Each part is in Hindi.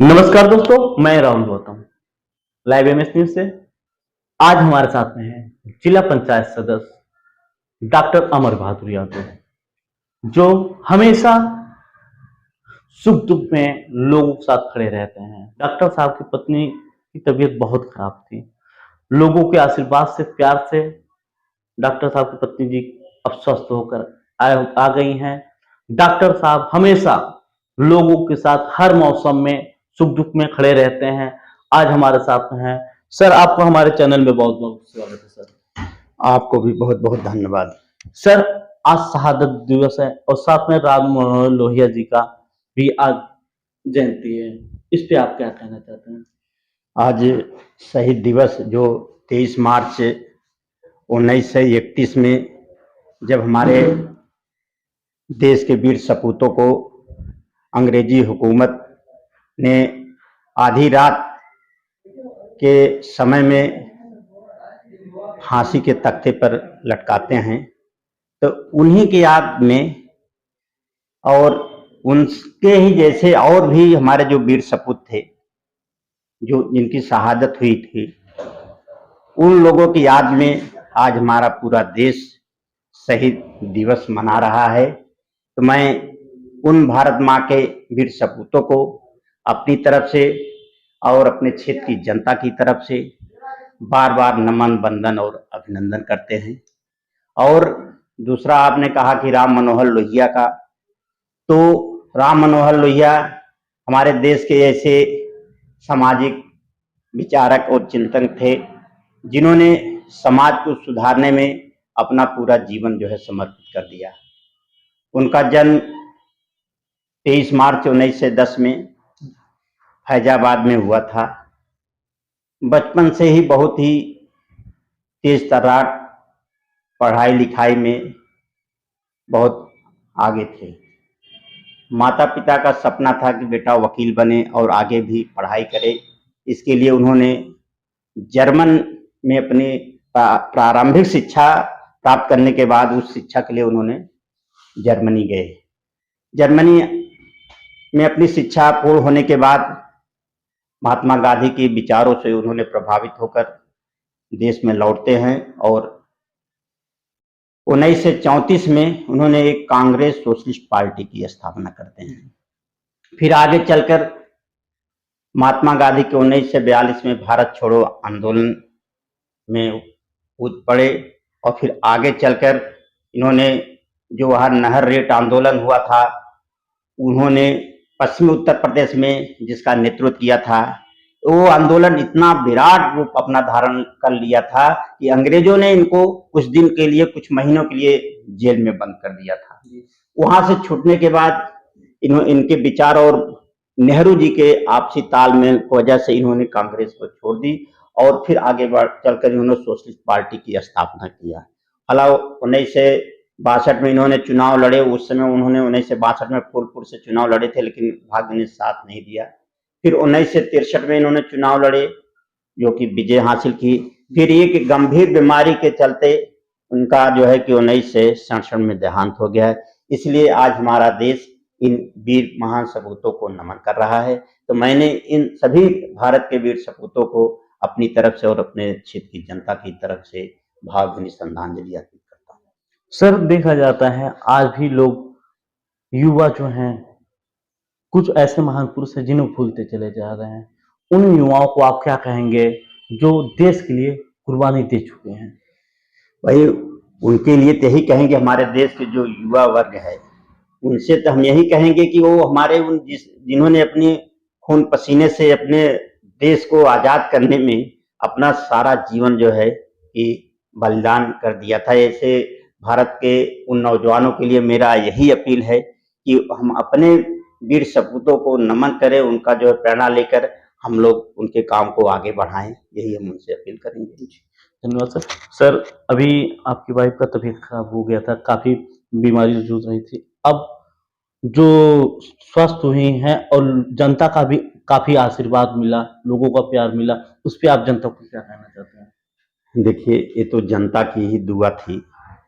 नमस्कार दोस्तों, मैं Rahul Gautam live MS news से। आज हमारे साथ में है जिला पंचायत सदस्य डॉक्टर अमर बहादुर यादव, जो हमेशा सुख दुख में लोगों के साथ खड़े रहते हैं। डॉक्टर साहब की पत्नी की तबीयत बहुत खराब थी। लोगों के आशीर्वाद से, प्यार से डॉक्टर साहब की पत्नी जी अब स्वस्थ होकर आ गई हैं। डॉक्टर साहब हमेशा लोगों के साथ हर मौसम में सुख दुख में खड़े रहते हैं। आज हमारे साथ में हैं सर। आपको हमारे चैनल में बहुत बहुत स्वागत है सर। आपको भी बहुत बहुत धन्यवाद। सर, आज शहादत दिवस है और साथ में राम मनोहर लोहिया जी का भी आज जयंती है। इस पे आप क्या कहना चाहते हैं? आज शहीद दिवस जो 23 मार्च 1931 में जब हमारे देश के वीर सपूतों को अंग्रेजी हुकूमत ने आधी रात के समय में फांसी के तख्ते पर लटकाते हैं, तो उन्हीं की याद में और उनके ही जैसे और भी हमारे जो वीर सपूत थे, जो जिनकी शहादत हुई थी, उन लोगों की याद में आज हमारा पूरा देश शहीद दिवस मना रहा है। तो मैं उन भारत माँ के वीर सपूतों को अपनी तरफ से और अपने क्षेत्र की जनता की तरफ से बार बार नमन, वंदन और अभिनंदन करते हैं। और दूसरा, आपने कहा कि राम मनोहर लोहिया का, तो राम मनोहर लोहिया हमारे देश के ऐसे सामाजिक विचारक और चिंतक थे जिन्होंने समाज को सुधारने में अपना पूरा जीवन जो है समर्पित कर दिया। उनका जन्म 23 मार्च 1910 में फैजाबाद में हुआ था। बचपन से ही बहुत ही तेज तर्रार, पढ़ाई लिखाई में बहुत आगे थे। माता पिता का सपना था कि बेटा वकील बने और आगे भी पढ़ाई करे। इसके लिए उन्होंने जर्मन में अपनी प्रारंभिक शिक्षा प्राप्त करने के बाद उस शिक्षा के लिए उन्होंने जर्मनी गए। जर्मनी में अपनी शिक्षा पूर्ण होने के बाद महात्मा गांधी के विचारों से उन्होंने प्रभावित होकर देश में लौटते हैं और 1934 में उन्होंने एक कांग्रेस सोशलिस्ट पार्टी की स्थापना करते हैं। फिर आगे चलकर महात्मा गांधी के 1942 में भारत छोड़ो आंदोलन में कूद पड़े और फिर आगे चलकर इन्होंने जो वहाँ नहर रेट आंदोलन हुआ था, उन्होंने पश्चिमी उत्तर प्रदेश में जिसका नेतृत्व किया था, वो आंदोलन इतना विराट रूप अपना धारण कर लिया था कि अंग्रेजों ने इनको कुछ दिन के लिए, कुछ महीनों के लिए जेल में बंद कर दिया था। वहां से छूटने के बाद इनके विचार और नेहरू जी के आपसी तालमेल की वजह से इन्होंने कांग्रेस को छोड़ दी और फिर आगे बढ़ चलकर इन्होंने सोशलिस्ट पार्टी की स्थापना किया। हालांकि 1962 में इन्होंने चुनाव लड़े। उस समय उन्होंने 1962 में फूलपुर से चुनाव लड़े थे, लेकिन भाग्य ने साथ नहीं दिया। फिर 1963 में इन्होंने चुनाव लड़े, जो कि विजय हासिल की। फिर एक गंभीर बीमारी के चलते उनका जो है कि 1967 में देहांत हो गया है। इसलिए आज हमारा देश इन वीर महान सपूतों को नमन कर रहा है। तो मैंने इन सभी भारत के वीर सपूतों को अपनी तरफ से और अपने क्षेत्र की जनता की तरफ से भावभीनी श्रद्धांजलि अर्पित करता हूँ। सर, देखा जाता है आज भी लोग, युवा जो हैं, कुछ ऐसे महान पुरुष हैं जिन्हें भूलते चले जा रहे हैं। उन युवाओं को आप क्या कहेंगे जो देश के लिए कुर्बानी दे चुके हैं? भाई, उनके लिए तो यही कहेंगे, हमारे देश के जो युवा वर्ग है उनसे तो हम यही कहेंगे कि वो हमारे जिन्होंने अपनी खून पसीने से अपने देश को आजाद करने में अपना सारा जीवन जो है कि बलिदान कर दिया था। ऐसे भारत के उन नौजवानों के लिए मेरा यही अपील है कि हम अपने वीर सपूतों को नमन करें, उनका जो है प्रेरणा लेकर हम लोग उनके काम को आगे बढ़ाएं। यही हम उनसे अपील करेंगे। धन्यवाद सर। सर, अभी आपकी वाइफ का तबीयत खराब हो गया था, काफी बीमारी से जूझ रही थी। अब जो स्वस्थ हुई हैं और जनता का भी काफी आशीर्वाद मिला, लोगों का प्यार मिला, उस पे आप जनता को क्या कहना चाहते हैं? देखिए, ये तो जनता की ही दुआ थी,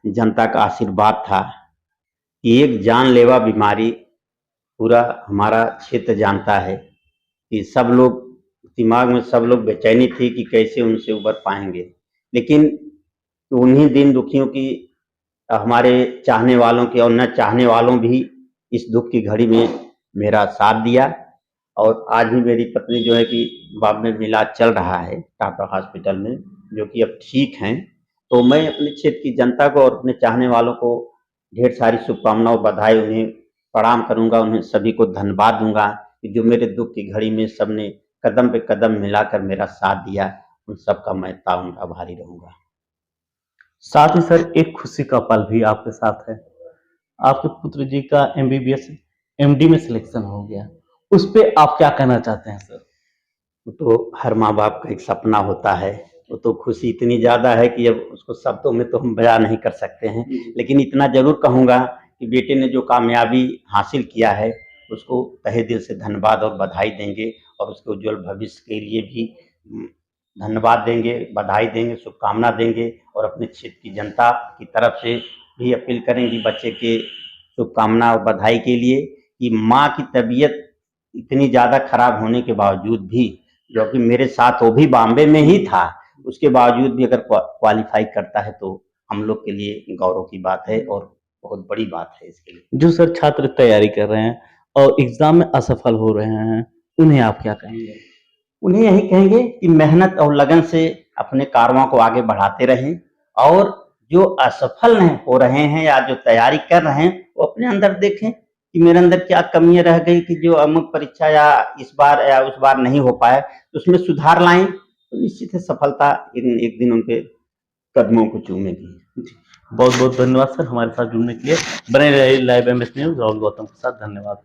जनता का आशीर्वाद था कि एक जानलेवा बीमारी पूरा हमारा क्षेत्र जानता है कि सब लोग दिमाग में सब लोग बेचैनी थी कि कैसे उनसे उबर पाएंगे, लेकिन उन्हीं दीन दुखियों की हमारे चाहने वालों के और न चाहने वालों भी इस दुख की घड़ी में मेरा साथ दिया। और आज भी मेरी पत्नी जो है कि बॉम्बे में इलाज चल रहा है टाटा हॉस्पिटल में, जो कि अब ठीक हैं। तो मैं अपने क्षेत्र की जनता को और अपने चाहने वालों को ढेर सारी शुभकामनाएं और बधाई, उन्हें प्रणाम करूंगा, उन्हें सभी को धन्यवाद दूंगा कि जो मेरे दुख की घड़ी में सबने कदम पे कदम मिलाकर मेरा साथ दिया, उन सबका मैं ताउम्र आभारी रहूंगा। साथ ही सर एक खुशी का पल भी आपके साथ है। आपके पुत्र जी का एमबीबीएस एमडी में सिलेक्शन हो गया, उस पे आप क्या कहना चाहते हैं सर? वो तो हर माँ बाप का एक सपना होता है। वो तो खुशी इतनी ज़्यादा है कि अब उसको शब्दों में तो हम बयां नहीं कर सकते हैं, लेकिन इतना ज़रूर कहूँगा कि बेटे ने जो कामयाबी हासिल किया है उसको तहे दिल से धन्यवाद और बधाई देंगे, और उसके उज्जवल भविष्य के लिए भी धन्यवाद देंगे, बधाई देंगे, शुभकामना देंगे। और अपने क्षेत्र की जनता की तरफ से भी अपील करेंगे बच्चे के शुभकामना और बधाई के लिए कि माँ की तबीयत इतनी ज़्यादा खराब होने के बावजूद भी, जो कि मेरे साथ वो भी बॉम्बे में ही था, उसके बावजूद भी अगर क्वालिफाई करता है तो हम लोग के लिए गौरव की बात है और बहुत बड़ी बात है इसके लिए। जो सर छात्र तैयारी कर रहे हैं और एग्जाम में असफल हो रहे हैं, उन्हें आप क्या कहेंगे? उन्हें यही कहेंगे कि मेहनत और लगन से अपने कारवां को आगे बढ़ाते रहें, और जो असफल नहीं हो रहे हैं या जो तैयारी कर रहे हैं वो अपने अंदर देखें कि मेरे अंदर क्या कमियां रह गई कि जो अमुक परीक्षा या इस बार या उस बार नहीं हो पाया, तो उसमें सुधार लाएं, तो निश्चित है सफलता एक दिन उनके कदमों को चूमेगी। बहुत बहुत धन्यवाद सर हमारे साथ जुड़ने के लिए। बने रहिए live MS news. Rahul Gautam के साथ, धन्यवाद।